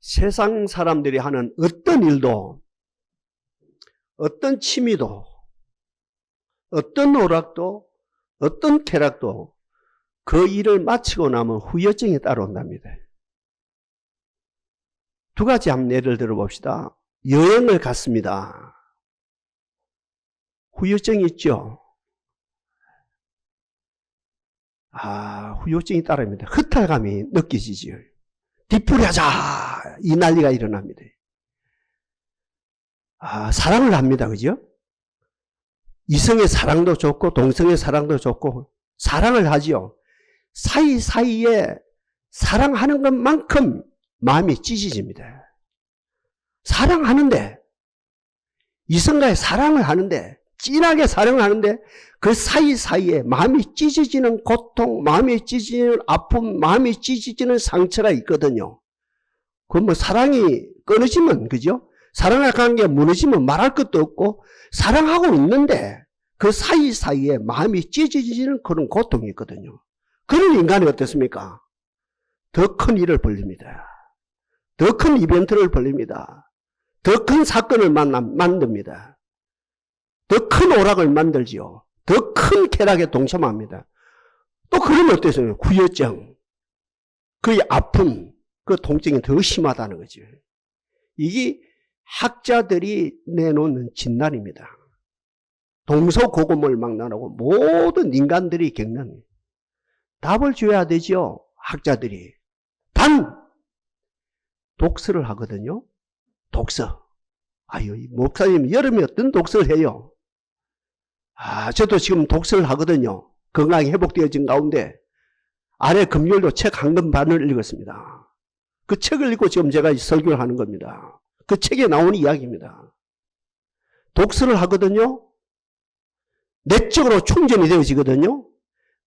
세상 사람들이 하는 어떤 일도, 어떤 취미도, 어떤 오락도, 어떤 쾌락도 그 일을 마치고 나면 후유증이 따라온답니다. 두 가지 한번 예를 들어봅시다. 여행을 갔습니다. 후유증이 있죠. 후유증이 따릅니다. 허탈감이 느껴지죠. 뒤풀이하자 이 난리가 일어납니다. 사랑을 합니다. 그죠? 이성의 사랑도 좋고 동성의 사랑도 좋고 사랑을 하지요. 사이사이에 사랑하는 것만큼 마음이 찢어집니다. 사랑하는데, 이성과의 사랑을 하는데, 진하게 사랑을 하는데 그 사이사이에 마음이 찢어지는 고통, 마음이 찢어지는 아픔, 마음이 찢어지는 상처가 있거든요. 그건 사랑이 끊어지면, 그죠? 사랑의 관계가 무너지면 말할 것도 없고 사랑하고 있는데 그 사이사이에 마음이 찢어지는 그런 고통이 있거든요. 그런 인간이 어떻습니까? 더 큰 일을 벌립니다. 더 큰 이벤트를 벌립니다. 더 큰 사건을 만듭니다. 더 큰 오락을 만들지요. 더 큰 쾌락에 동참합니다. 또 그러면 어때서요? 후유증, 그 아픔, 그 통증이 더 심하다는 거죠. 이게 학자들이 내놓는 진단입니다. 동서고금을 막론하고 모든 인간들이 겪는 답을 줘야 되죠. 학자들이. 단 독서를 하거든요. 독서. 목사님 여름에 어떤 독서를 해요? 저도 지금 독서를 하거든요. 건강이 회복되어진 가운데 아래 금요일도 책 한 권 반을 읽었습니다. 그 책을 읽고 지금 제가 설교를 하는 겁니다. 그 책에 나오는 이야기입니다. 독서를 하거든요. 내적으로 충전이 되어지거든요.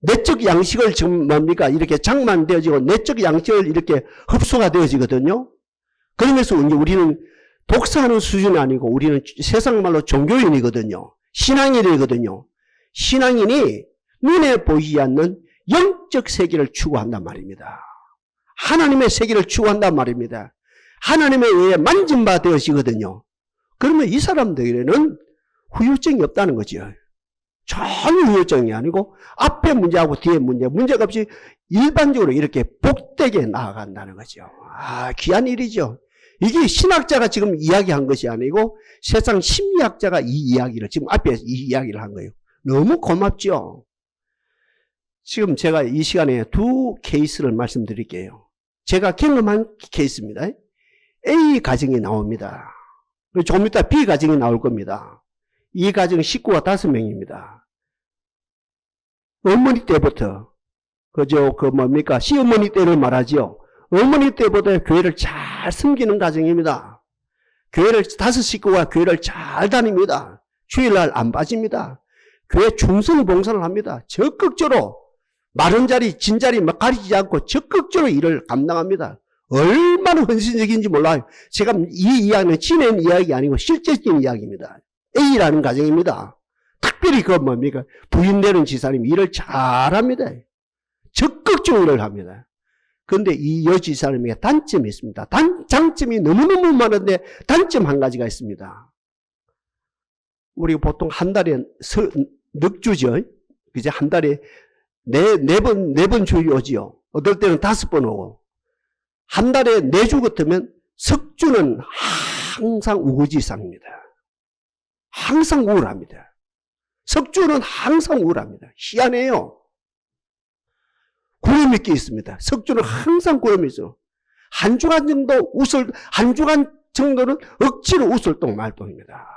내적 양식을 지금 뭡니까? 이렇게 장만되어지고 내적 양식을 이렇게 흡수가 되어지거든요. 그러면서 우리는 독서하는 수준이 아니고 우리는 세상 말로 종교인이거든요. 신앙인이거든요. 신앙인이 눈에 보이지 않는 영적 세계를 추구한단 말입니다. 하나님의 세계를 추구한단 말입니다. 하나님에 의해 만진바 되어지거든요. 그러면 이 사람들에게는 후유증이 없다는 거죠. 전혀 후유증이 아니고 앞에 문제하고 뒤에 문제가 없이 일반적으로 이렇게 복되게 나아간다는 거죠. 귀한 일이죠. 이게 신학자가 지금 이야기한 것이 아니고 세상 심리학자가 이 이야기를 지금 앞에 이 이야기를 한 거예요. 너무 고맙죠. 지금 제가 이 시간에 두 케이스를 말씀드릴게요. 제가 경험한 케이스입니다. A 가정이 나옵니다. 조금 이따 B 가정이 나올 겁니다. 이 가정 식구가 5명입니다. 어머니 때부터, 시어머니 때를 말하지요. 어머니 때보다 교회를 잘 섬기는 가정입니다. 다섯 식구가 교회를 잘 다닙니다. 주일날 안 빠집니다. 교회 충성 봉사를 합니다. 적극적으로 마른 자리, 진 자리 가리지 않고 적극적으로 일을 감당합니다. 얼마나 헌신적인지 몰라요. 제가 이 이야기는 지낸 이야기 아니고 실제적인 이야기입니다. A라는 가정입니다. 특별히 부인되는 지사님이 일을 잘합니다. 적극적으로 일을 합니다. 그런데 이 여지사님에게 단점이 있습니다. 장점이 너무너무 많은데 단점 한 가지가 있습니다. 우리가 보통 한 달에 넉 주죠. 그제 한 달에 네 번 주일 오지요. 어떨 때는 5번 오고. 한 달에 4주 같으면 석주는 항상 우거지상입니다. 항상 우울합니다. 석주는 항상 우울합니다. 희한해요. 구름이 끼 있습니다. 석주는 항상 구름이 있어. 한 주간 정도는 억지로 웃을똥 말똥입니다.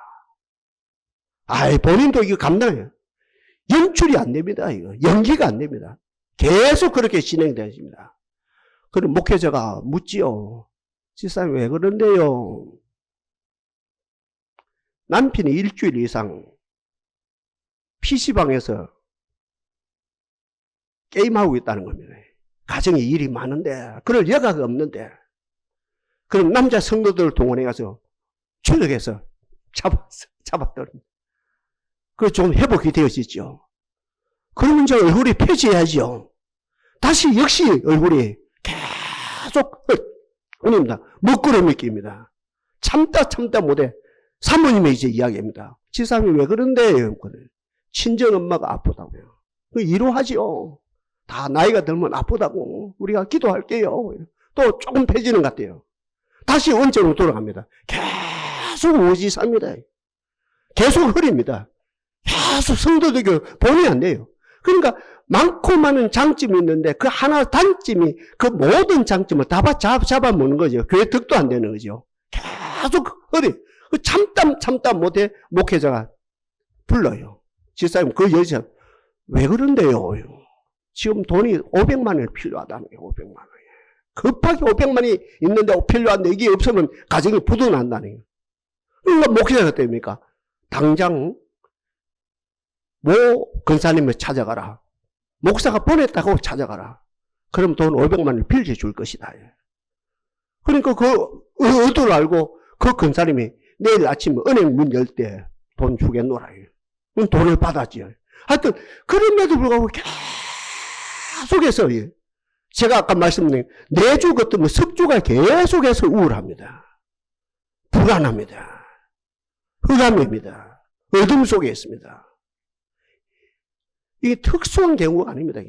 본인도 이거 감당해요. 연출이 안 됩니다. 이거 연기가 안 됩니다. 계속 그렇게 진행되어집니다. 그럼 목회자가 묻지요. 집사님 왜 그런데요? 남편이 일주일 이상 PC방에서 게임하고 있다는 겁니다. 가정에 일이 많은데 그럴 여가가 없는데 그럼 남자 성도들을 동원해 가서 추적해서 잡았더랍니다. 그 좀 회복이 되어지죠. 그러면 이제 얼굴이 펴져야죠. 다시 역시 얼굴이 계속 아닙니다. 먹구름이 낍니다. 참다 못해. 사모님의 이제 이야기입니다. 지사님이 왜 그런데요? 친정엄마가 아프다고요. 이루하지요. 다 나이가 들면 아프다고. 우리가 기도할게요. 또 조금 펴지는 것 같아요. 다시 원점으로 돌아갑니다. 계속 오지삽니다. 계속 흐립니다. 계속 성도들에게 본이 안 돼요. 그러니까 많고 많은 장점이 있는데 그 하나 단점이 그 모든 장점을 다 잡아먹는 거죠. 교회 득도 안 되는 거죠. 계속 흐리. 참다 못해 목회자가 불러요. 집사님 그 여자 왜 그런데요? 지금 돈이 500만 원이 필요하다는 거예요. 500만 원이. 급하게 500만 원이 있는데 필요한데 이게 없으면 가정이 부도난다는 거예요. 그러니까 목회자가 됩니까? 당장 모 권사님을 찾아가라. 목사가 보냈다고 찾아가라. 그럼 돈 500만 원을 빌려줄 것이다. 그러니까 그 의도를 알고 그 권사님이 내일 아침에 은행 문 열 때 돈 주겠노라. 그럼 돈을 받았지요. 하여튼 그럼에도 불구하고 계속해서 제가 아까 말씀드린 내주 같으면 석주가 계속해서 우울합니다. 불안합니다. 흑암입니다. 어둠 속에 있습니다. 이게 특수한 경우가 아닙니다.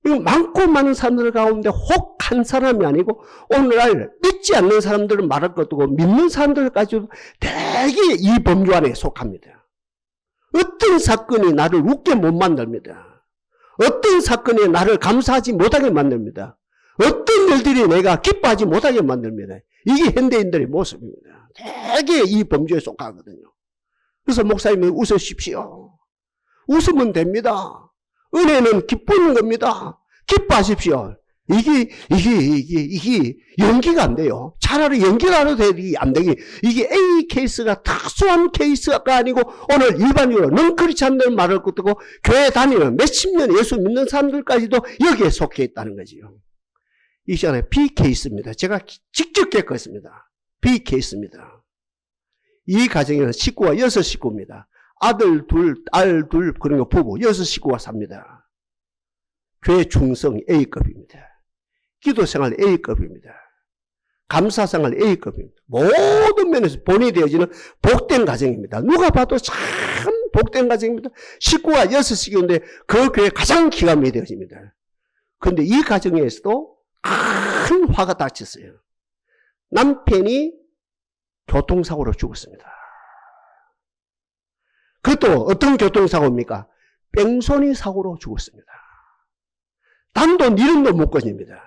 이거 많고 많은 사람들 가운데 혹 한 사람이 아니고 오늘날 믿지 않는 사람들은 말할 것도 없고 믿는 사람들까지도 대개 이 범주 안에 속합니다. 어떤 사건이 나를 웃게 못 만듭니다. 어떤 사건이 나를 감사하지 못하게 만듭니다. 어떤 일들이 내가 기뻐하지 못하게 만듭니다. 이게 현대인들의 모습입니다. 대개 이 범주에 속하거든요. 그래서 목사님이 웃으십시오. 웃으면 됩니다. 은혜는 기쁘는 겁니다. 기뻐하십시오. 이게 연기가 안 돼요. 차라리 연기라도 안 되기. 이게 A 케이스가 특수한 케이스가 아니고 오늘 일반적으로 넌 그렇지 않는 말을 듣고 교회 다니는 몇십 년 예수 믿는 사람들까지도 여기에 속해 있다는 거지요. 이 시간에 B 케이스입니다. 제가 직접 겪었습니다. B 케이스입니다. 이 가정에는 식구가 6식구입니다. 아들 둘, 딸 둘, 그리고 부부 6식구가 삽니다. 교회 충성 A급입니다. 기도생활 A급입니다. 감사생활 A급입니다. 모든 면에서 본이 되어지는 복된 가정입니다. 누가 봐도 참 복된 가정입니다. 식구가 6식구인데 그 교회 가장 기감이 되어집니다. 그런데 이 가정에서도 큰 화가 닥쳤어요. 남편이 교통사고로 죽었습니다. 그것도 어떤 교통사고입니까? 뺑소니 사고로 죽었습니다. 단돈 1원도 못 거집니다.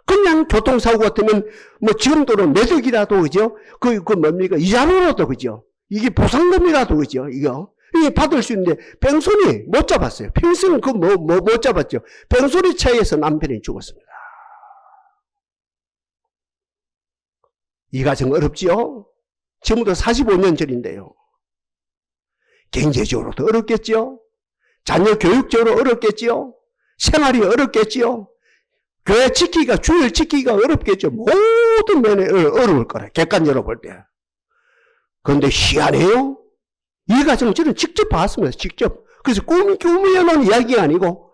그냥 교통사고 같으면 뭐 지금도는 매덕이라도 그죠? 그 뭡니까? 이자료라도 그죠? 이게 보상금이라도 그죠? 이게 받을 수 있는데 뺑소니 못 잡았어요. 평생 못 잡았죠. 뺑소니 차이에서 남편이 죽었습니다. 이 가정 어렵지요? 지금부터 45년 전인데요. 경제적으로도 어렵겠지요? 자녀 교육적으로 어렵겠지요? 생활이 어렵겠지요? 교회 지키기가, 주일 지키기가 어렵겠죠. 모든 면에 어려울 거라. 객관적으로 볼 때. 그런데 희한해요. 이 가정은 저는 직접 봤습니다. 직접. 그래서 꾸미어놓은 이야기가 아니고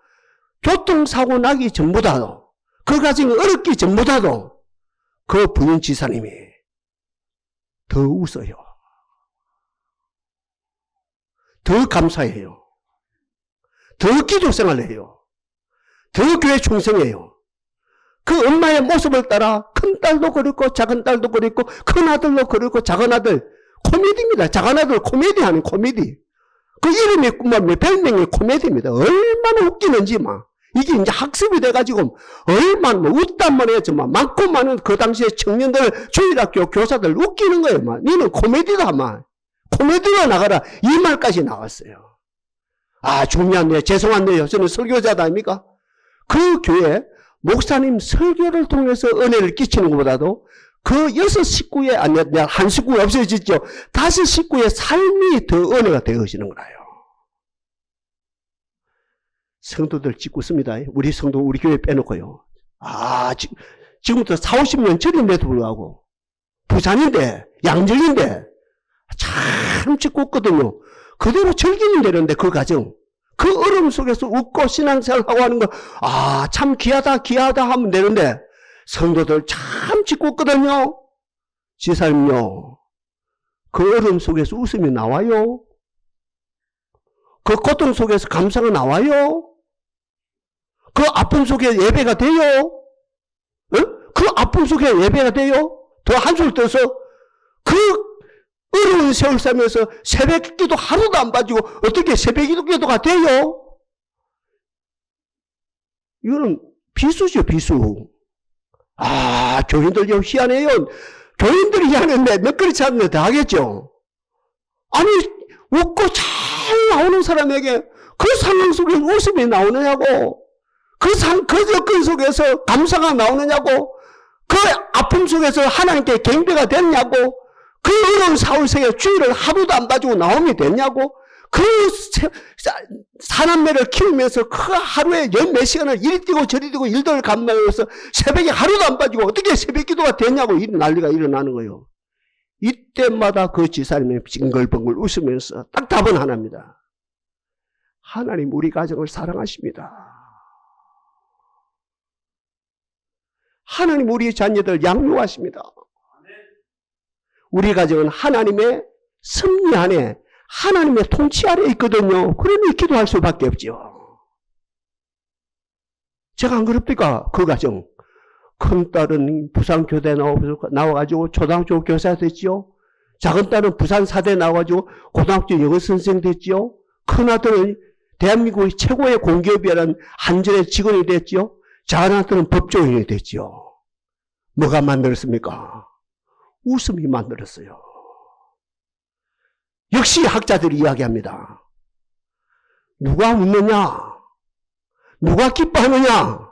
교통사고 나기 전보다도 그 가정이 어렵기 전보다도 그 부인 지사님이 더 웃어요. 더 감사해요. 더 기도 생활을 해요. 더 교회 충성해요. 그 엄마의 모습을 따라 큰 딸도 그렇고 작은 딸도 그렇고 큰 아들도 그렇고 작은 아들 코미디입니다. 작은 아들 코미디 하는 코미디. 그 이름이 별명이 코미디입니다. 얼마나 웃기는지 막 이게 이제 학습이 돼가지고 얼마나 웃단만 했지만 많고 많은 그 당시에 청년들 주일학교 교사들 웃기는 거예요. 막 니는 코미디다 막 코미디로 나가라 이 말까지 나왔어요. 아 중요한데요. 죄송한데요. 저는 설교자다 아닙니까? 그 교회 목사님 설교를 통해서 은혜를 끼치는 것보다도 그 6식구의 아니 한 식구가 없어졌죠. 5식구의 삶이 더 은혜가 되어지는 거라요. 성도들 짓궂습니다. 우리 성도 우리 교회 빼놓고요. 지금부터 40-50년 전임에도 불구하고 부산인데 양정인데 참 짓궂거든요. 그대로 즐기면 되는데 그 가정 그 어려움 속에서 웃고 신앙생활하고 하는 거 참 귀하다 하면 되는데 성도들 참 짓궂거든요. 지사님요, 그 어려움 속에서 웃음이 나와요? 그 고통 속에서 감사가 나와요? 그 아픔 속에 예배가 돼요? 그 아픔 속에 예배가 돼요? 더 한술 떠서 그 어려운 세월 살면서 새벽 기도 하루도 안 빠지고 어떻게 새벽 기도가 돼요? 이거는 비수죠, 비수. 아, 교인들 좀 희한해요. 교인들이 희한한데 몇 그릇 하면 더 하겠죠? 아니, 웃고 잘 나오는 사람에게 그 상황 속에 웃음이 나오느냐고, 그 여건 속에서 감사가 나오느냐고, 그 아픔 속에서 하나님께 경배가 됐냐고, 그 어려운 사울 속에 주일을 하루도 안 빠지고 나옴이 됐냐고, 그 사남매를 키우면서 그 하루에 열 몇 시간을 이리 뛰고 저리 뛰고 일들을 감당하면서 새벽에 하루도 안 빠지고 어떻게 새벽 기도가 됐냐고 난리가 일어나는 거예요. 이때마다 그 지사님이 징글벙글 웃으면서 딱 답은 하나입니다. 하나님 우리 가정을 사랑하십니다. 하나님 우리 자녀들 양육하십니다. 우리 가정은 하나님의 섭리 안에, 하나님의 통치 아래 있거든요. 그러니 기도할 수밖에 없죠. 제가 안 그럽니까? 그 가정. 큰딸은 부산교대 나와가지고 초등학교 교사 됐지요. 작은 딸은 부산사대 나와가지고 고등학교 영어선생 됐지요. 큰아들은 대한민국의 최고의 공기업이라는 한전의 직원이 됐지요. 작은 아들은 법조인이 됐지요. 뭐가 만들었습니까? 웃음이 만들었어요. 역시 학자들이 이야기합니다. 누가 웃느냐? 누가 기뻐하느냐?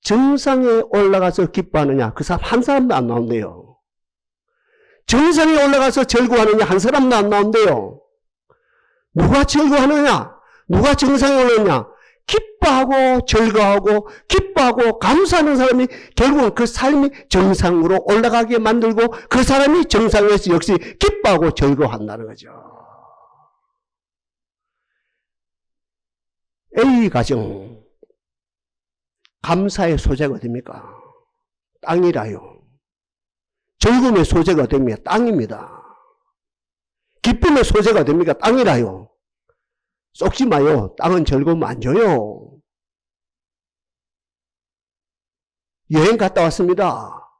정상에 올라가서 기뻐하느냐? 그 사람 한 사람도 안 나온대요. 정상에 올라가서 즐거워하느냐? 한 사람도 안 나온대요. 누가 즐거워하느냐? 누가 정상에 올라오느냐? 기뻐하고 즐거워하고 기뻐하고 감사하는 사람이 결국은 그 삶이 정상으로 올라가게 만들고 그 사람이 정상에서 역시 기뻐하고 즐거워한다는 거죠. A 가정, 감사의 소재가 어딥니까? 땅이라요. 즐거움의 소재가 어딥니까? 땅입니다. 기쁨의 소재가 어딥니까? 땅이라요. 쏙지 마요. 땅은 즐거움 안 줘요. 여행 갔다 왔습니다.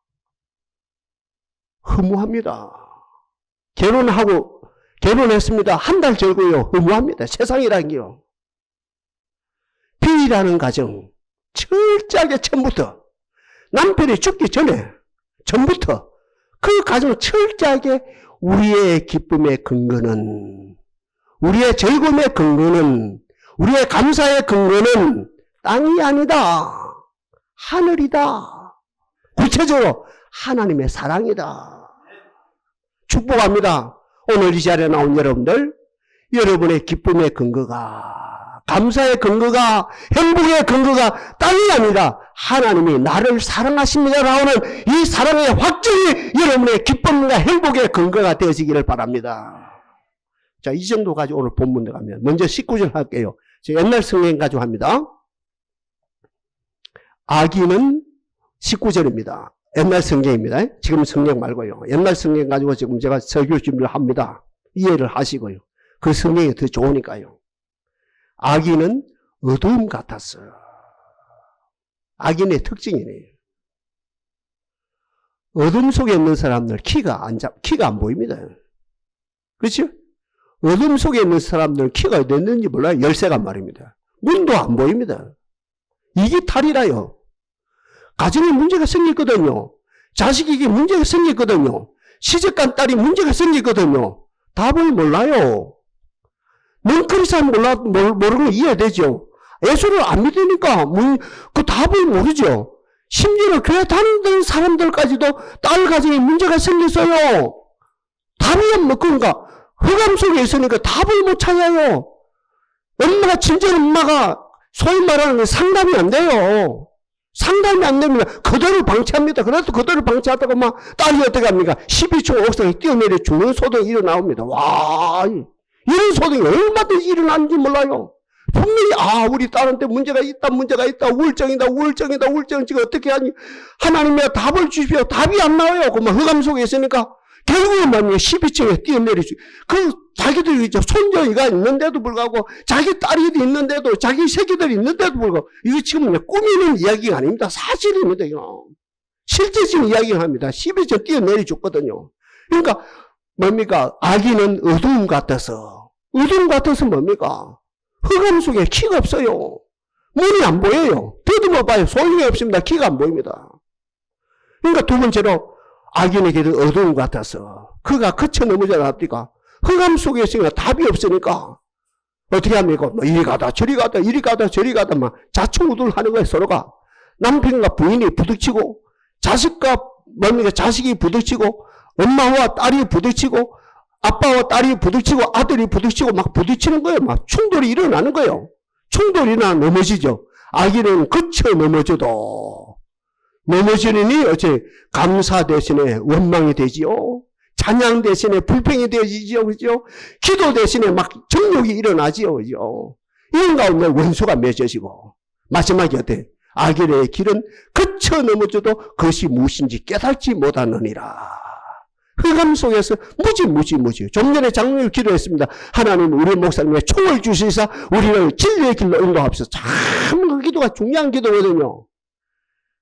허무합니다. 결혼했습니다. 한 달 즐거워요. 허무합니다. 세상이란 게요. B라는 가정, 철저하게 처음부터, 남편이 죽기 전부터, 그 가정 철저하게 우리의 기쁨의 근거는, 우리의 즐거움의 근거는, 우리의 감사의 근거는 땅이 아니다. 하늘이다. 구체적으로 하나님의 사랑이다. 축복합니다. 오늘 이 자리에 나온 여러분들, 여러분의 기쁨의 근거가, 감사의 근거가, 행복의 근거가 땅이 아니라 하나님이 나를 사랑하십니다라는 이 사랑의 확증이 여러분의 기쁨과 행복의 근거가 되어지기를 바랍니다. 자, 이 정도 가지고 오늘 본문 들어가면 먼저 19절 할게요. 제가 옛날 성경 가지고 합니다. 아기는 19절입니다. 옛날 성경입니다. 지금 성경 말고요. 옛날 성경 가지고 지금 제가 설교 준비를 합니다. 이해를 하시고요. 그 성경이 더 좋으니까요. 아기는 어두움 같았어요. 악인의 특징이네요. 어둠 속에 있는 사람들 키가 안 보입니다. 그렇죠? 어둠 속에 있는 사람들 키가 어디 있는지 몰라요. 열쇠가 말입니다. 문도 안 보입니다. 이게 탈이라요. 가정에 문제가 생겼거든요. 자식에게 문제가 생겼거든요. 시집간 딸이 문제가 생겼거든요. 답을 몰라요. 멍크리사 모르는 거 이해되죠. 예수를 안 믿으니까 그 답을 모르죠. 심지어 교회 다니는 사람들까지도 딸 가정에 문제가 생겼어요. 답이 안 먹건가? 흑암 속에 있으니까 답을 못 찾아요. 엄마가, 친정 엄마가 소위 말하는 상담이 안 돼요. 상담이 안 됩니다. 그대로 방치합니다. 그래도 그대로 방치하다가 막 딸이 어떻게 합니까? 12층 옥상에 뛰어내려 죽는 소동이 일어나옵니다. 와, 이런 소동이 얼마든지 일어나는지 몰라요. 분명히 우리 딸한테 문제가 있다, 우울증이다, 지금 어떻게 하니? 하나님의 답을 주십시오. 답이 안 나와요. 그만 흑암 속에 있으니까 결국은 뭡니까? 12층에 뛰어내리죠. 자기들이 이제 손녀가 있는데도 불구하고, 자기 딸이 있는데도, 자기 새끼들이 있는데도 불구하고, 이거 지금 꾸미는 이야기가 아닙니다. 사실입니다, 이거. 실제적인 이야기를 합니다. 12층 뛰어내리줬거든요. 그러니까 뭡니까? 아기는 어두움 같아서 뭡니까? 흑암 속에 키가 없어요. 문이 안 보여요. 더듬어 봐요. 소용이 없습니다. 키가 안 보입니다. 그러니까 두 번째로 아기에게는 어두움 같아서 그가 그쳐 넘어져 납니까? 흑암 속에 있으니까 답이 없으니까 어떻게 합니까? 이리 가다 저리 가다 막 자충우돌하는 거예요. 서로가 남편과 부인이 부딪히고 자식과 자식이 부딪히고 엄마와 딸이 부딪히고 아빠와 딸이 부딪히고 아들이 부딪히고 막 부딪히는 거예요. 막 충돌이 일어나는 거예요. 충돌이 나 넘어지죠. 아기는 그쳐 넘어져도 넘어지느니 어째 감사 대신에 원망이 되지요. 찬양 대신에 불평이 되어지죠. 그죠? 기도 대신에 막 정욕이 일어나지요. 그죠? 이런 가운데 원수가 맺어지고 마지막에 어때? 아기의 길은 그쳐 넘어져도 그것이 무엇인지 깨닫지 못하느니라. 흑암 속에서 무지. 좀 전에 장로를 기도했습니다. 하나님 우리 목사님의 총을 주시사 우리를 진리의 길로 인도하옵소서. 참 그 기도가 중요한 기도거든요.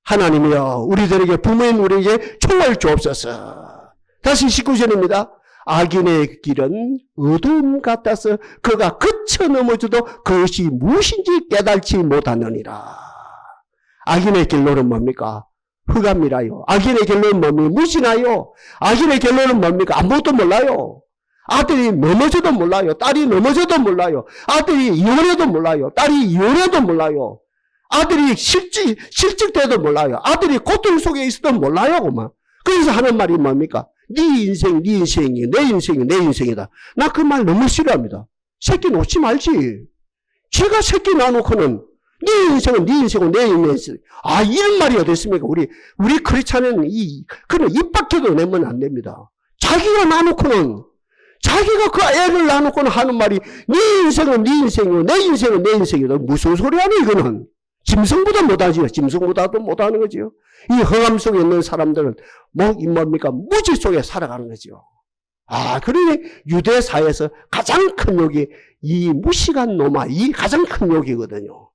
하나님이여 우리들에게 부모인 우리에게 총을 주옵소서. 다시 19절입니다. 악인의 길은 어둠 같아서 그가 그쳐 넘어져도 그것이 무엇인지 깨닫지 못하느니라. 악인의 길로는 뭡니까? 흑암이라요. 악인의 결론은 뭡니까? 무시나요. 악인의 결론은 뭡니까? 아무것도 몰라요. 아들이 넘어져도 몰라요. 딸이 넘어져도 몰라요. 아들이 이혼해도 몰라요. 딸이 이혼해도 몰라요. 아들이 실직돼도 몰라요. 아들이 고통 속에 있어도 몰라요. 그만. 그래서 하는 말이 뭡니까? 네 인생이 내 인생이 내 인생이다. 나 그 말 너무 싫어합니다. 새끼 놓지 말지. 제가 새끼 놔놓고는 네 인생은 네 인생이고 내 인생. 이런 말이 어디 있습니까? 우리 크리스찬은 그런 입 밖에도 내면 안 됩니다. 자기가 놔놓고는, 자기가 그 애를 놔놓고는 하는 말이 네 인생은 네 인생이고 내 인생은 내 인생이다. 무슨 소리 하니 이거는? 짐승보다 못하지요. 짐승보다도 못하는 거지요. 이 흑암 속에 있는 사람들은 뭡니까? 무지 속에 살아가는 거지요. 그러니 유대사에서 가장 큰 욕이 이 무식한 놈아, 이 가장 큰 욕이거든요.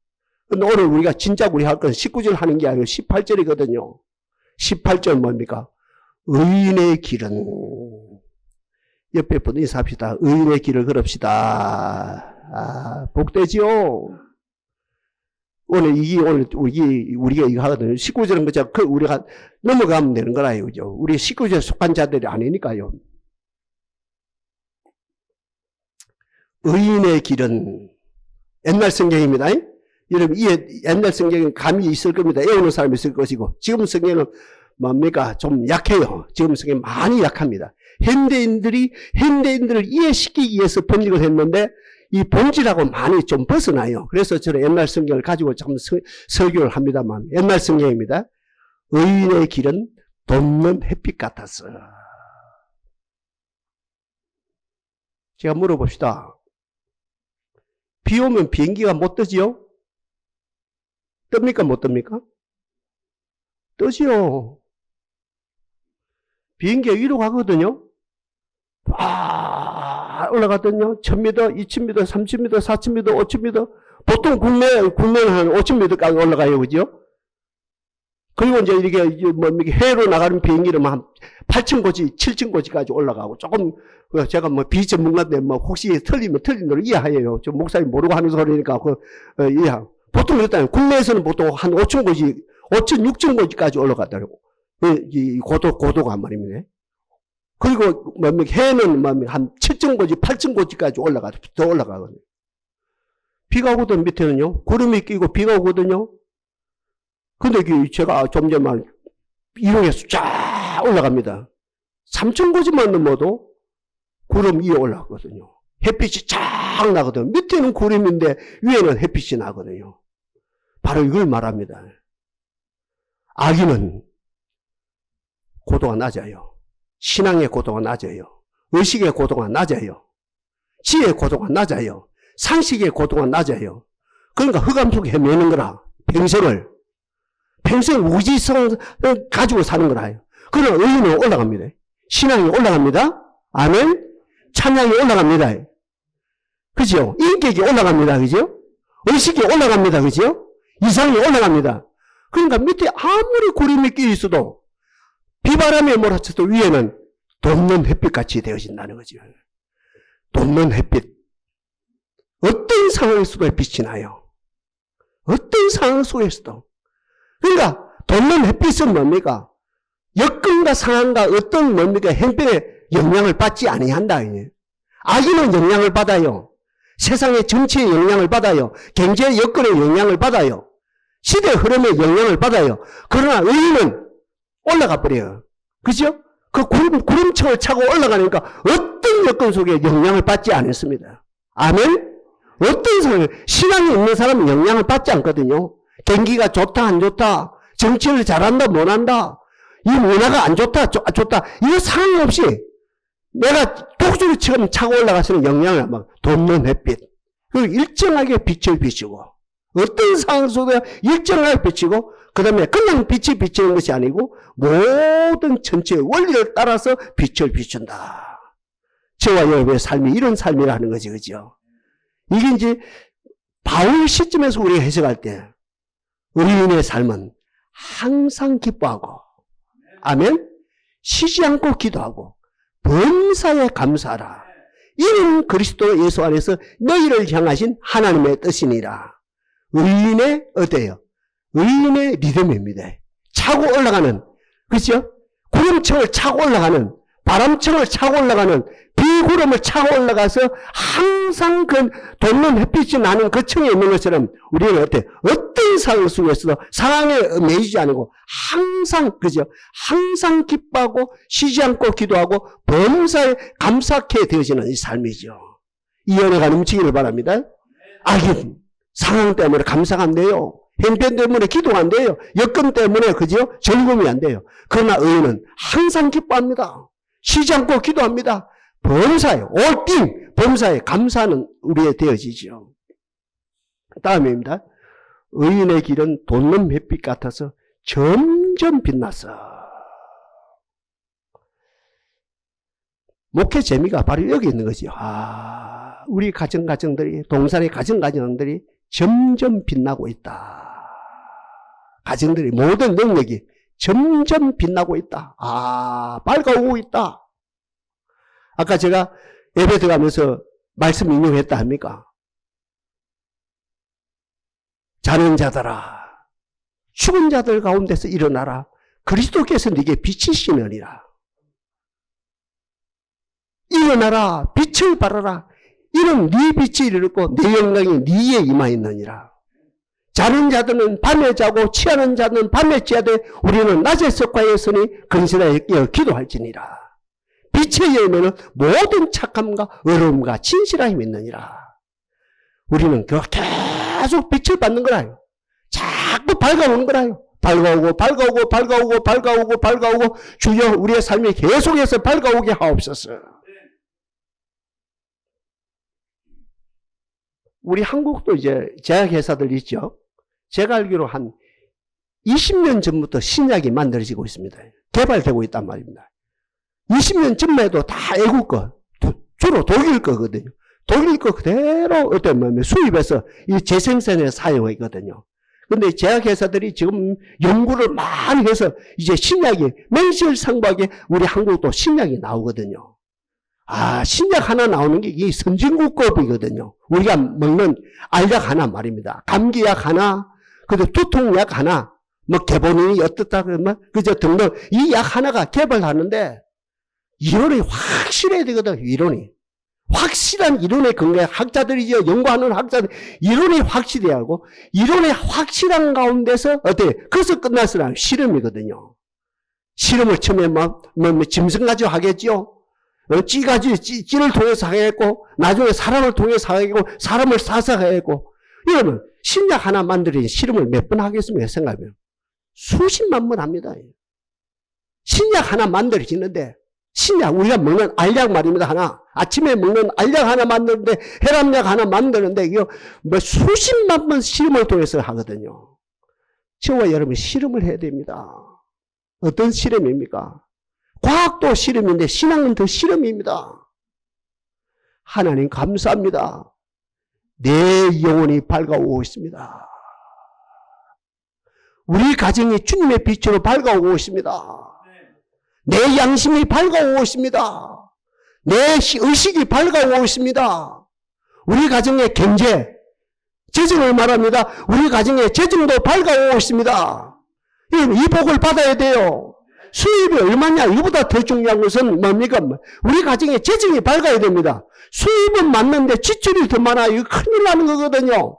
근데 오늘 우리가 진짜 우리 할 건 19절 하는 게 아니고 18절이거든요. 18절 뭡니까? 의인의 길은, 옆에 분 인사합시다. 의인의 길을 걸읍시다. 복되지요. 오늘 우리가 이거 하거든요. 19절은 그저 우리가 넘어가면 되는 거라요. 그죠? 우리 19절 속한 자들이 아니니까요. 의인의 길은, 옛날 성경입니다. 여러분, 이 옛날 성경은 감이 있을 겁니다. 외우는 사람이 있을 것이고, 지금 성경은 뭡니까? 좀 약해요. 지금 성경은 많이 약합니다. 현대인들을 이해시키기 위해서 번역을 했는데, 이 본질하고 많이 좀 벗어나요. 그래서 저는 옛날 성경을 가지고 좀 설교를 합니다만, 옛날 성경입니다. 의인의 길은 돋는 햇빛 같았어. 제가 물어봅시다. 비 오면 비행기가 못 뜨지요? 뜹니까 못 뜹니까? 뜨지요. 비행기가 위로 가거든요. 올라갔더니요. 1000m, 2000m, 3000m, 4000m, 5000m. 보통 국내는 한 5000m까지 올라가요. 그죠? 그리고 이제 이렇게 해외로 나가는 비행기는 한 8000고지, 7000고지까지 올라가고 조금, 제가 비전문가인데 혹시 틀리면 틀린 대로 이해해요. 저 목사님 모르고 하는 소리니까, 이해하고. 보통 그랬다면 국내에서는 보통 한 5000고지, 5000, 6000고지까지 올라갔다고. 이 고도가 한 말입니다. 그리고 해는 한 7000고지, 8000고지까지 더 올라가거든요. 비가 오거든, 밑에는요. 구름이 끼고 비가 오거든요. 근데 제가 좀 전에 이용해서 쫙 올라갑니다. 3000고지만 넘어도 구름 위에 올라가거든요. 햇빛이 쫙 나거든요. 밑에는 구름인데 위에는 햇빛이 나거든요. 바로 이걸 말합니다. 악인은 고도가 낮아요. 신앙의 고도가 낮아요. 의식의 고도가 낮아요. 지혜의 고도가 낮아요. 상식의 고도가 낮아요. 그러니까 흑암 속에 헤매는 거라. 평생 우지성을 가지고 사는 거라. 그러나 의인은 올라갑니다. 신앙이 올라갑니다. 아멘. 찬양이 올라갑니다. 그죠? 인격이 올라갑니다. 그죠? 의식이 올라갑니다. 그죠? 이상이 올라갑니다. 그러니까 밑에 아무리 구름이 끼어 있어도 비바람에 몰아쳐도 위에는 돋는 햇빛같이 되어진다는 거죠. 돋는 햇빛. 어떤 상황에서도 빛이 나요. 어떤 상황 속에서도. 그러니까 돋는 햇빛은 뭡니까? 여건과 상황과 어떤 뭡니까? 형편에 영향을 받지 아니한다. 악인은 영향을 받아요. 세상의 정치에 영향을 받아요. 경제 여건에 영향을 받아요. 시대 흐름에 영향을 받아요. 그러나 의인은 올라가 버려요. 그죠? 그 구름청을 차고 올라가니까 어떤 여건 속에 영향을 받지 않습니다. 아멘? 어떤 사람, 신앙이 있는 사람은 영향을 받지 않거든요. 경기가 좋다, 안 좋다, 정치를 잘한다, 못한다, 이 문화가 안 좋다, 좋다, 이거 상관없이 내가 독수리처럼 차고 올라가서는 영향을 막 돋는 햇빛. 그리고 일정하게 빛을 비추고, 어떤 상황 속에 일정하게 비치고, 그 다음에 그냥 빛이 비치는 것이 아니고, 모든 전체의 원리를 따라서 빛을 비춘다. 저와 여러분의 삶이 이런 삶이라 하는 거지, 그죠? 이게 이제, 바울 시점에서 우리가 해석할 때, 의인의 삶은 항상 기뻐하고, 아멘? 쉬지 않고 기도하고, 범사에 감사하라. 이는 그리스도 예수 안에서 너희를 향하신 하나님의 뜻이니라. 의인의 어때요? 의인의 리듬입니다. 차고 올라가는, 그렇죠? 구름청을 차고 올라가는, 바람청을 차고 올라가는, 비구름을 차고 올라가서 항상 그 돋는 햇빛이 나는 그 층에 있는 것처럼 우리는 어떤 상황 속에서도 상황에 매이지 않고 항상, 그죠? 항상 기뻐하고 쉬지 않고 기도하고 범사에 감사케 되어지는 이 삶이죠. 이 은혜가 넘치기를 바랍니다. 악인, 상황 때문에 감사가 안 돼요. 형편 때문에 기도가 안 돼요. 여건 때문에, 그죠? 즐거움이 안 돼요. 그러나 의인은 항상 기뻐합니다. 쉬지 않고 기도합니다. 범사에, 올띵, 범사에 감사는 우리의 되어지죠. 다음입니다. 의인의 길은 돋는 햇빛 같아서 점점 빛났어. 목회 재미가 바로 여기 있는 거지. 우리 가정들이, 동산의 가정들이 점점 빛나고 있다. 가정들이 모든 능력이 점점 빛나고 있다. 밝아오고 있다. 아까 제가 예배 들어가면서 말씀 인용했다 합니까? 자는 자들아, 죽은 자들 가운데서 일어나라. 그리스도께서 네게 빛이시느니라. 일어나라, 빛을 발하라. 이는 네 빛이 이르렀고 네 영광이 네에 임하였느니라. 자는 자들은 밤에 자고 취하는 자는 밤에 취하되 우리는 낮에 석화했으니 근신하여 기도할지니라. 빛의 열매는 모든 착함과 의로움과 진실함이 있느니라. 우리는 계속 빛을 받는 거라요. 자꾸 밝아오는 거라요. 밝아오고 주여 우리의 삶이 계속해서 밝아오게 하옵소서. 우리 한국도 이제 제약회사들 있죠. 제가 알기로 한 20년 전부터 신약이 만들어지고 있습니다. 개발되고 있단 말입니다. 20년 전만 해도 다 외국 거, 주로 독일 거거든요. 독일 거 그대로 수입해서 이 재생산에 사용하거든요. 근데 제약회사들이 지금 연구를 많이 해서 이제 신약이 맹실상부하게 우리 한국도 신약이 나오거든요. 신약 하나 나오는 게 이 선진국급이거든요. 우리가 먹는 알약 하나 말입니다. 감기약 하나, 그리고 두통약 하나, 개본인이 어떻다 그러면, 그저 등등, 이 약 하나가 개발하는데, 이론이 확실해야 되거든, 이론이. 확실한 이론에 근거해 학자들이죠. 연구하는 학자들, 이론이 확실해야 하고, 이론의 확실한 가운데서, 그래서 끝났으나 실험이거든요. 실험을 처음에 짐승 가지고 하겠죠. 찌를 통해서 하겠고, 나중에 사람을 통해서 하겠고, 사람을 사서 하겠고, 이러면 신약 하나 만들어야 실험을 몇 번 하겠습니까? 생각하면. 수십만 번 합니다. 신약 하나 만들어지는데, 신약, 우리가 먹는 알약 말입니다, 하나. 아침에 먹는 알약 하나 만드는데, 혈압약 하나 만드는데, 이거 뭐 수십만 번 실험을 통해서 하거든요. 저와 여러분 실험을 해야 됩니다. 어떤 실험입니까? 과학도 실험인데, 신앙은 더 실험입니다. 하나님 감사합니다. 내 영혼이 밝아오고 있습니다. 우리 가정이 주님의 빛으로 밝아오고 있습니다. 내 양심이 밝아오고 있습니다. 내 의식이 밝아오고 있습니다. 우리 가정의 경제, 재정을 말합니다. 우리 가정의 재정도 밝아오고 있습니다. 이 복을 받아야 돼요. 수입이 얼마냐? 이보다 더 중요한 것은 뭡니까? 우리 가정의 재정이 밝아야 됩니다. 수입은 맞는데 지출이 더 많아요. 이거 큰일 나는 거거든요.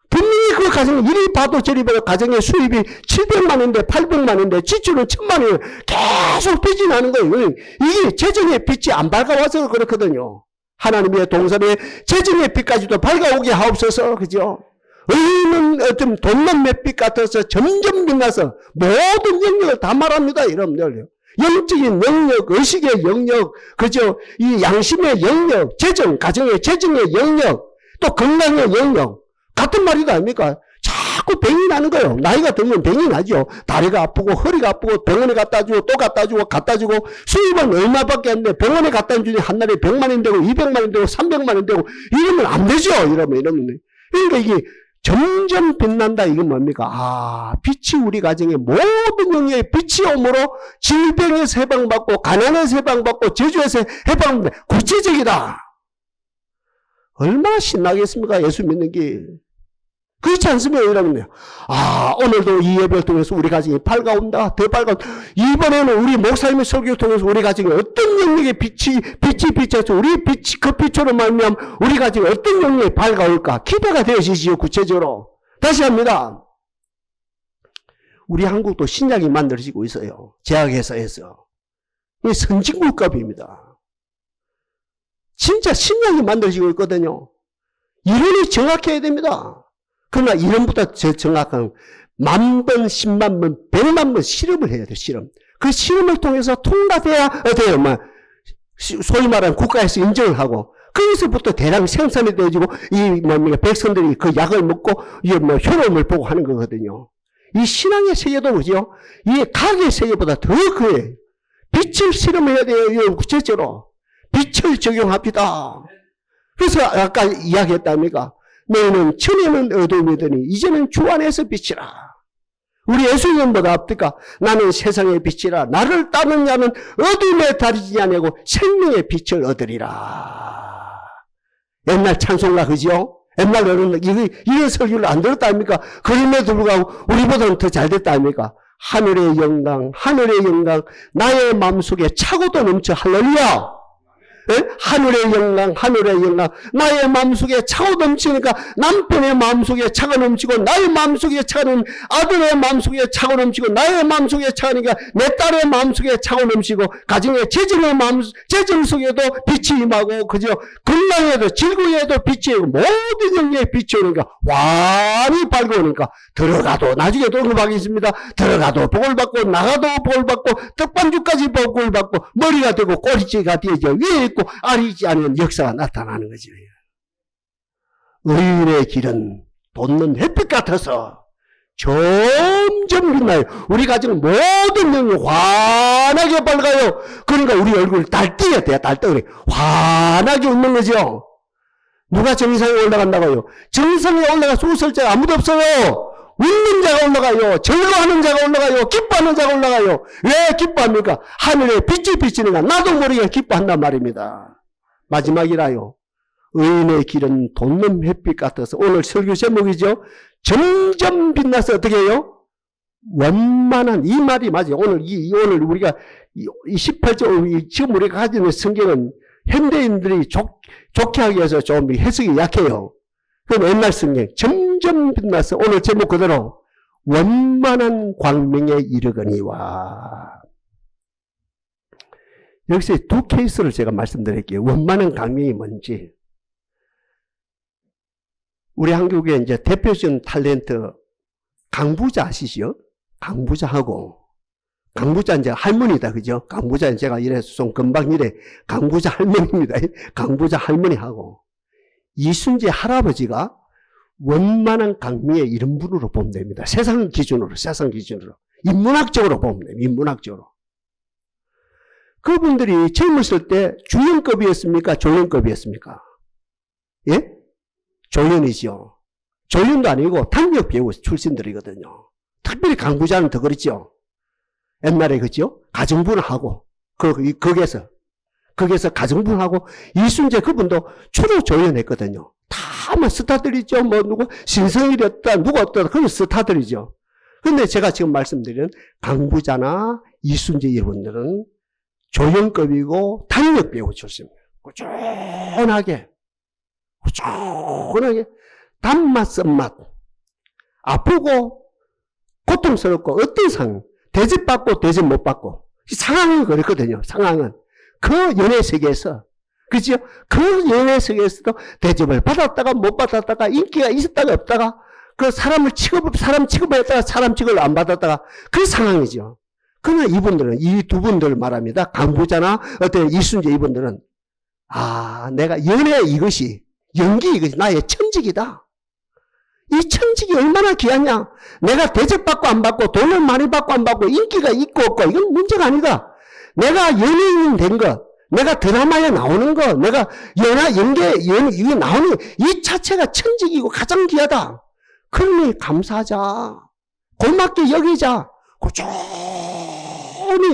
분명히 그 가정, 이리 봐도 저리 봐도 가정의 수입이 700만 원인데 800만 원인데 지출은 1000만 원 계속 빚이 나는 거예요. 이게 재정의 빛이 안 밝아와서 그렇거든요. 하나님의 동산에 재정의 빛까지도 밝아오게 하옵소서. 그죠? 의인은 어떤 돈만 맷빛 같아서 점점 빛나서 모든 영역을 다 말합니다. 여러분들. 영적인 영역, 의식의 영역, 그죠? 이 양심의 영역, 재정, 가정의 재정의 영역, 또 건강의 영역. 같은 말이도 아닙니까? 자꾸 병이 나는 거예요. 나이가 들면 병이 나죠. 다리가 아프고 허리가 아프고 병원에 갖다 주고 또 갖다 주고 갖다 주고 수입은 얼마밖에 안 돼. 병원에 갖다 주니 한 달에 100만 원 되고 200만 원 되고 300만 원 되고 이러면 안 되죠. 이러면. 그러니까 이게 점점 빛난다. 이건 뭡니까? 아, 빛이 우리 가정의 모든 영역에 빛이 오므로 질병에서 해방받고 가난에서 해방받고 저주에서 해방받고 구체적이다. 얼마나 신나겠습니까? 예수 믿는 게. 그렇지 않습니까? 여러분요. 아, 오늘도 이 예배를 통해서 우리 가정이 밝아온다. 더 밝아온다. 이번에는 우리 목사님의 설교를 통해서 우리 가정이 어떤 영역의 빛이 비쳐서 우리 빛이 그 빛으로 말미암아 우리 가정이 어떤 영역에 밝아올까? 기대가 되어지지요. 구체적으로. 다시 합니다. 우리 한국도 신약이 만들어지고 있어요. 제약회사에서. 이 선진국급입니다. 진짜 신약이 만들어지고 있거든요. 이론이 정확해야 됩니다. 그러나 이론보다 정확한 10,000번, 100,000번, 100만 번 실험을 해야 돼요. 실험. 그 실험을 통해서 통과돼야 돼요. 소위 말하는 국가에서 인정을 하고 거기서부터 대량 생산이 되어지고 백성들이 그 약을 먹고 효능을 보고 하는 거거든요. 이 신앙의 세계도 그죠? 이 과학의 세계보다 더 그래요. 빛을 실험해야 돼요. 구체적으로. 빛을 적용합니다. 그래서 아까 이야기했답니까? 너희는 전에는 어둠이더니 이제는 주 안에서 빛이라. 우리 예수님보다 어떨까? 나는 세상의 빛이라. 나를 따르는 자는 어둠에 다니지 아니하고 생명의 빛을 얻으리라. 옛날 찬송가 그죠? 옛날 어른 이런 설교를 안 들었다 아닙니까? 그럼에도 불구하고 우리보다는 더 잘 됐다 아닙니까? 하늘의 영광, 하늘의 영광, 나의 마음속에 차고도 넘쳐. 할렐루야. 하늘의 영광, 하늘의 영광. 나의 마음속에 차고 넘치니까 남편의 마음속에 차가 넘치고 나의 마음속에 차는 아들의 마음속에 차고 넘치고 나의 마음속에 차니까 내 딸의 마음속에 차고 넘치고 가정의 재정 속에도 빛이 임하고 그죠? 건강에도 질고에도 빛이 임하고 모든 영역에 빛이 오니까 완히 밝아오니까 들어가도 나중에 또 음악이 있습니다. 들어가도 복을 받고 나가도 복을 받고 떡반죽까지 복을 받고 머리가 되고 꼬리찌가 되죠. 위에 있고 아래 있지 않은 역사가 나타나는 거죠. 의인의 길은 돋는 햇빛 같아서 점점 빛나요. 우리 가정은 모든 영역이 환하게 밝아요. 그러니까 우리 얼굴 달띄어야 돼요. 달떠그래 환하게 웃는 거죠. 누가 정상에 올라간다고요? 정상에 올라가서 웃을 자가 아무도 없어요. 웃는 자가 올라가요. 즐거워하는 자가 올라가요. 기뻐하는 자가 올라가요. 왜 기뻐합니까? 하늘에 빛이 비치니까 나도 모르게 기뻐한단 말입니다. 마지막이라요. 의인의 길은 돋는 햇빛 같아서 오늘 설교 제목이죠. 점점 빛나서 어떻게 해요? 원만한 이 말이 맞아요. 오늘 우리가 이 18절 지금 우리가 가지는 성경은 현대인들이 좋게 하기 위해서 좀 해석이 약해요. 그럼 옛날 성경 점점 빛나서 오늘 제목 그대로 원만한 광명에 이르거니와. 여기서 두 케이스를 제가 말씀드릴게요. 원만한 광명이 뭔지. 우리 한국의 이제 대표적인 탤런트 강부자 아시죠? 강부자하고 강부자는 제가 할머니다. 그죠? 강부자는 제가 이래서 좀 금방 이래 강부자 할머니입니다. 강부자 할머니하고 이순재 할아버지가 원만한 강미의 이런 분으로 보면 됩니다. 세상 기준으로. 인문학적으로 보면 됩니다. 인문학적으로. 그분들이 젊었을 때 중연급이었습니까? 조연급이었습니까? 예? 조연이죠. 조연도 아니고 단역 배우 출신들이거든요. 특별히 강부자는 더 그렇죠. 옛날에 그죠? 가정분하고 거기에서 가정분하고 이순재 그분도 주로 조연했거든요. 다 뭐 스타들이죠. 뭐 누구 신성일이었다 누가 어떠다 그건 스타들이죠. 근데 제가 지금 말씀드린 강부자나 이순재 이분들은 조연급이고 단역 배우 출신입니다. 꾸준하게 단맛 쓴맛 아프고 고통스럽고 어떤 상황 대접받고 대접 못 받고 상황이 그랬거든요. 상황은 그 연애 세계에서 그죠? 그 연애 세계에서도 대접을 받았다가 못 받았다가 인기가 있었다가 없다가 그 사람 취급했다가 사람 취급을 안 받았다가 그 상황이죠. 그러나 이분들은 이 두 분들 말합니다. 강부자나 어떤 이순재 이분들은 내가 연애 이것이 연기 이것이 나의 천직이다. 이 천직이 얼마나 귀하냐. 내가 대접받고 안 받고 돈을 많이 받고 안 받고 인기가 있고 없고 이건 문제가 아니다. 내가 연예인 된 것 내가 드라마에 나오는 거 내가 이게 나오는 이 자체가 천직이고 가장 귀하다. 그러니 감사하자. 고맙게 여기자. 꾸준히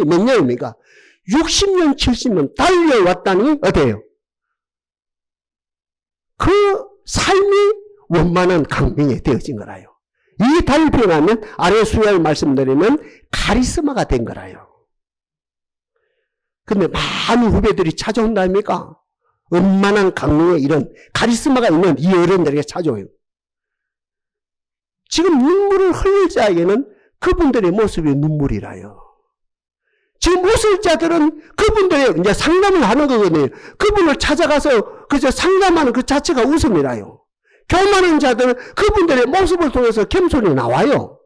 몇 년입니까? 60년 70년 달려왔다니 어때요? 그 삶이 원만한 강명이 되어진 거라요. 이 달변하면 아래 수야를 말씀드리면 카리스마가 된 거라요. 근데 많은 후배들이 찾아온다니까 원만한 강명의 이런 카리스마가 있는 이 어른들에게 찾아와요. 지금 눈물을 흘릴 자에게는 그분들의 모습이 눈물이라요. 지금 웃을 자들은 그분들의 이제 상담을 하는 거거든요. 그분을 찾아가서 그저 상담하는 그 자체가 웃음이라요. 교만한 자들은 그분들의 모습을 통해서 겸손이 나와요.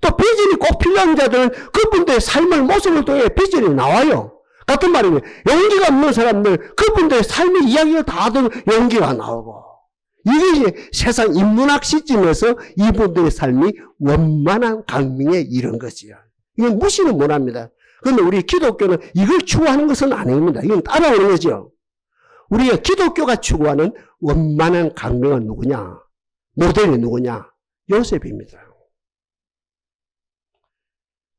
또 비전이 꼭 필요한 자들은 그분들의 삶을 모습을 통해 비전이 나와요. 같은 말이면 용기가 없는 사람들 그분들의 삶의 이야기를 다 들으면 용기가 나오고 이게 세상 인문학 시점에서 이분들의 삶이 원만한 강명에 이른 것이요. 이건 무시는 못합니다. 그런데 우리 기독교는 이걸 추구하는 것은 아닙니다. 이건 따라오는 거죠. 우리가 기독교가 추구하는 원만한 강명은 누구냐? 모델이 누구냐? 요셉입니다.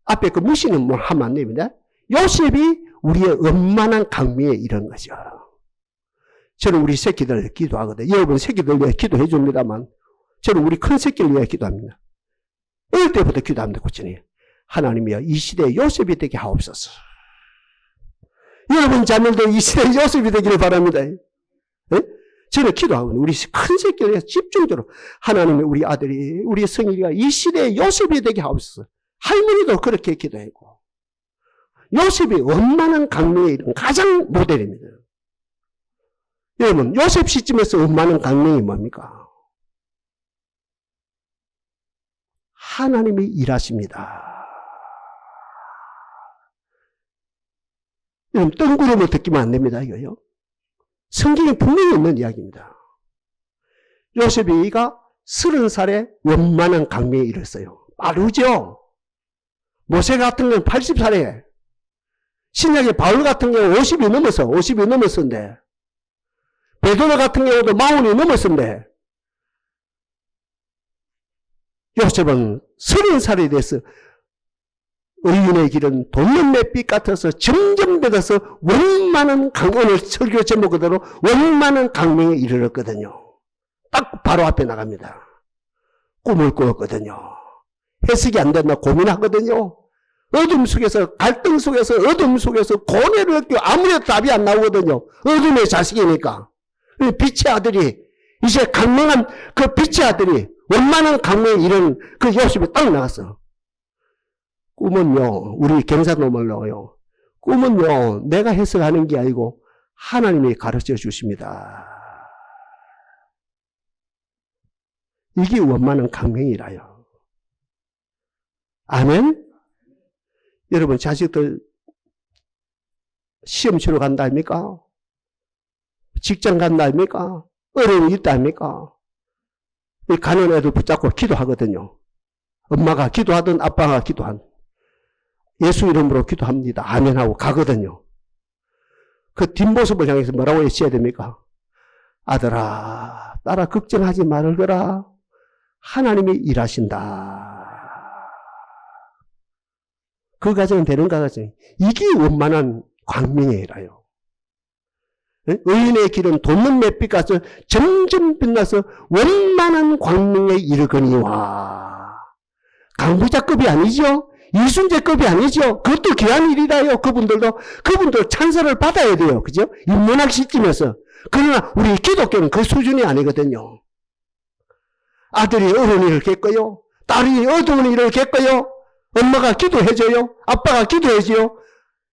앞에 그 무시는 뭐 하면 안 됩니다. 요셉이 우리의 원만한 강명에 이른 거죠. 저는 우리 새끼들 기도하거든요. 여러분 새끼들 위해 기도해 줍니다만 저는 우리 큰 새끼를 위해 기도합니다. 어릴 때부터 기도합니다. 고치니 하나님이여 이 시대에 요셉이 되게 하옵소서. 여러분 자녀도 이 시대에 요셉이 되기를 바랍니다. 네? 저는 기도하거든요. 우리 큰 새끼를 위해 집중적으로 하나님의 우리 아들이 우리 성일이가 이 시대에 요셉이 되게 하옵소서. 할머니도 그렇게 기도했고 요셉이 원만한 강명에 이른 가장 모델입니다. 여러분 요셉 시점에서 원만한 강명이 뭡니까? 하나님이 일하십니다. 여러분 뜬구름을 듣기만 안 됩니다. 이거요. 성경에 분명히 있는 이야기입니다. 요셉이가 30살에 원만한 강명에 이르렀어요. 빠르죠? 모세 같은 경우는 80살에 신약의 바울 같은 경우 50이 넘었는데 베드로 같은 경우도 40이 넘었는데 요셉은 30살이 돼서 의인의 길은 돋는 맷빛 같아서 점점 되어서 원만한 오늘 설교 제목 그대로 원만한 강명에 이르렀거든요. 딱 바로 앞에 나갑니다. 꿈을 꾸었거든요. 해석이 안 된다 고민하거든요. 어둠 속에서 갈등 속에서 어둠 속에서 고뇌를 느끼고 아무래도 답이 안 나오거든요. 어둠의 자식이니까. 빛의 아들이 이제 강명한 그 빛의 아들이 원만한 강명에 이른 그 요셉이 딱 나갔어. 꿈은요 우리 경상도말로요 꿈은요 내가 해석하는 게 아니고 하나님이 가르쳐 주십니다. 이게 원만한 강명이라요. 아멘. 여러분 자식들 시험 치러 간다 아닙니까? 직장 간다 아닙니까? 어려움이 있다 아닙니까? 가는 애들 붙잡고 기도하거든요. 엄마가 기도하든 아빠가 기도한 예수 이름으로 기도합니다. 아멘 하고 가거든요. 그 뒷모습을 향해서 뭐라고 외쳐야 됩니까? 아들아, 딸아, 걱정하지 말거라. 하나님이 일하신다. 그 가정은 되는가 가정. 이게 원만한 광명이라요. 의인의 길은 돋는 맷빛 같이 점점 빛나서 원만한 광명에 이르거니와. 강부자급이 아니죠. 이순재급이 아니죠. 그것도 귀한 일이라요. 그분들 찬사를 받아야 돼요. 그죠? 인문학 시점에서. 그러나 우리 기독교는 그 수준이 아니거든요. 아들이 어려운 일을 겪고요. 딸이 어두운 일을 겪고요. 엄마가 기도해줘요. 아빠가 기도해줘요.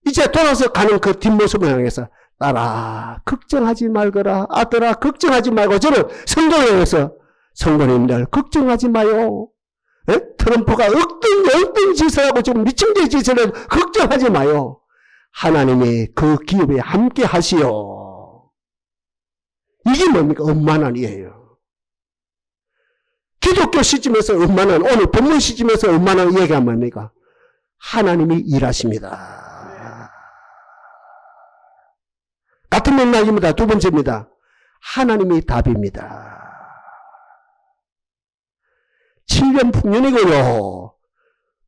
이제 돌아서 가는 그 뒷모습을 향해서 딸아 걱정하지 말거라. 아들아 걱정하지 말고 저는 성도에서 성도님들 걱정하지 마요. 에? 트럼프가 엉뚱 짓을 하고 지금 미친개 짓을 해도 걱정하지 마요. 하나님이 그 기업에 함께 하시오. 이게 뭡니까? 엄만한 이에요. 기독교 시점에서 엄만한, 오늘 본문 시점에서 엄만한 이야기가 뭡니까? 하나님이 일하십니다. 같은 맥락입니다. 두 번째입니다. 하나님이 답입니다. 7년 풍년이고요.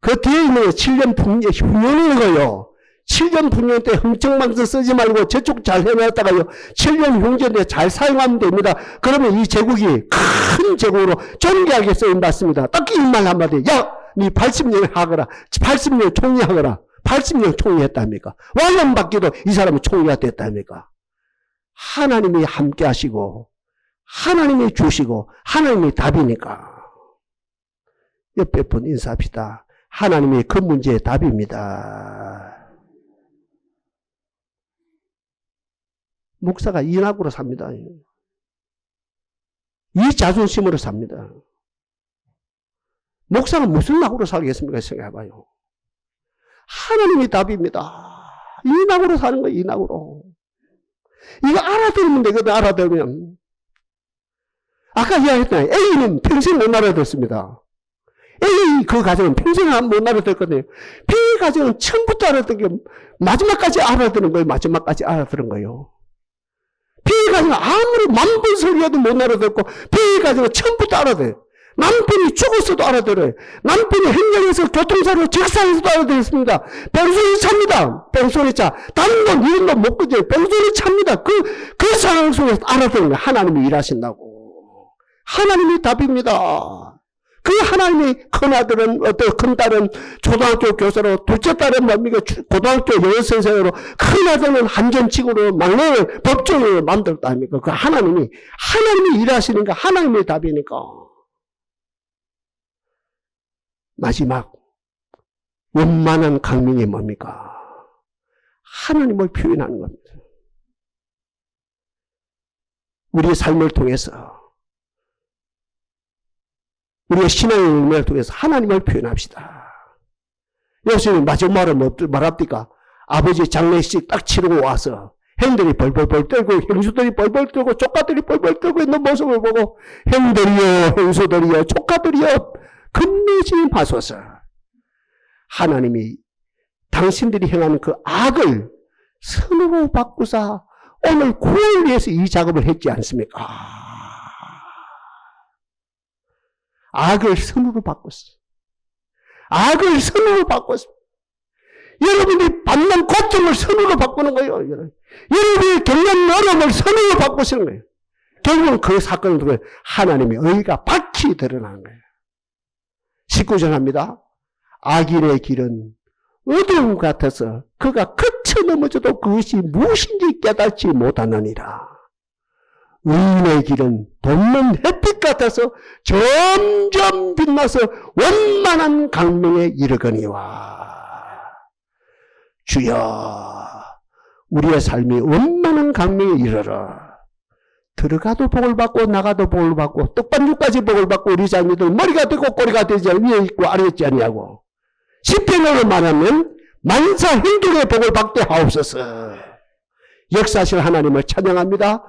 그 뒤에 있는 거 7년 흉년이고요. 7년 풍년 때 흥청망청 쓰지 말고 저쪽 잘 해놨다가요. 7년 흉년에 잘 사용하면 됩니다. 그러면 이 제국이 큰 제국으로 존귀하게 쓰임받습니다. 딱 이 말 한마디. 야, 니 80년 하거라. 80년 총리하거라. 80년 총리했답니까? 왕년 받기도 이 사람은 총리가 됐답니까? 하나님이 함께 하시고 하나님이 주시고 하나님이 답이니까. 옆에 분 인사합시다. 하나님이 그 문제의 답입니다. 목사가 이 낙으로 삽니다. 이 자존심으로 삽니다. 목사가 무슨 낙으로 살겠습니까? 생각해봐요. 하나님이 답입니다. 이 낙으로 사는 거예요. 이 낙으로. 이거 알아들으면 되거든. 알아들으면. 아까 이야기했잖아요. A는 평생 못 알아듣습니다. A 그 가정은 평생 못 알아듣거든요. B 가정은 처음부터 알아듣는 게 마지막까지 알아듣는 거예요. 마지막까지 알아듣는 거예요. B 가정은 아무리 만번 소리해도 못 알아듣고 B 가정은 처음부터 알아들어요. 남편이 죽었어도 알아들어요. 남편이 현장에서 교통사고로 직사해서도 알아들었습니다. 뺑소니 찹니다. 뺑소니 차. 다른 건 이런 건 못 그죠. 뺑소니 찹니다. 그 상황 속에서 알아들는 거예요. 하나님이 일하신다고. 하나님이 답입니다. 그 하나님이 큰아들은 큰딸은 초등학교 교사로 둘째 딸은 뭡니까? 고등학교 여선생으로 큰아들은 한전직으로 막내를 법정으로 만들었다 아닙니까? 그 하나님이 일하시니까 하나님의 답이니까. 마지막 원만한 강명이 뭡니까? 하나님을 표현하는 겁니다. 우리의 삶을 통해서 우리의 신앙의 의미를 통해서 하나님을 표현합시다. 여기서 마지막으로 말합니까? 아버지 장례식 딱 치르고 와서 형들이 벌벌벌 떨고 형수들이 벌벌 떨고 조카들이 벌벌 떨고 있는 모습을 보고 형들이여 형수들이여 조카들이여 겁내지 마소서. 하나님이 당신들이 행하는 그 악을 선으로 바꾸사 오늘 구원을 위해서 이 작업을 했지 않습니까? 악을 선으로 바꿨어. 악을 선으로 바꿨어. 여러분이 받는 고통을 선으로 바꾸는 거예요. 여러분이 겪는 어려움을 선으로 바꾸시는 거예요. 결국은 그 사건을 통해 하나님의 의가 밝히 드러나는 거예요. 19절 합니다. 악인의 길은 어두움 같아서 그가 거쳐 넘어져도 그것이 무엇인지 깨닫지 못하느니라. 의인의 길은 돋는 햇빛 같아서 점점 빛나서 원만한 강명에 이르거니와. 주여, 우리의 삶이 원만한 강명에 이르러 들어가도 복을 받고 나가도 복을 받고 떡반죽까지 복을 받고 우리 자녀들 머리가 되고 꼬리가 되지 않고 위에 있고 아래 있지 않냐고. 시편으로 말하면 만사 행동의 복을 받게 하옵소서. 역사하실 하나님을 찬양합니다.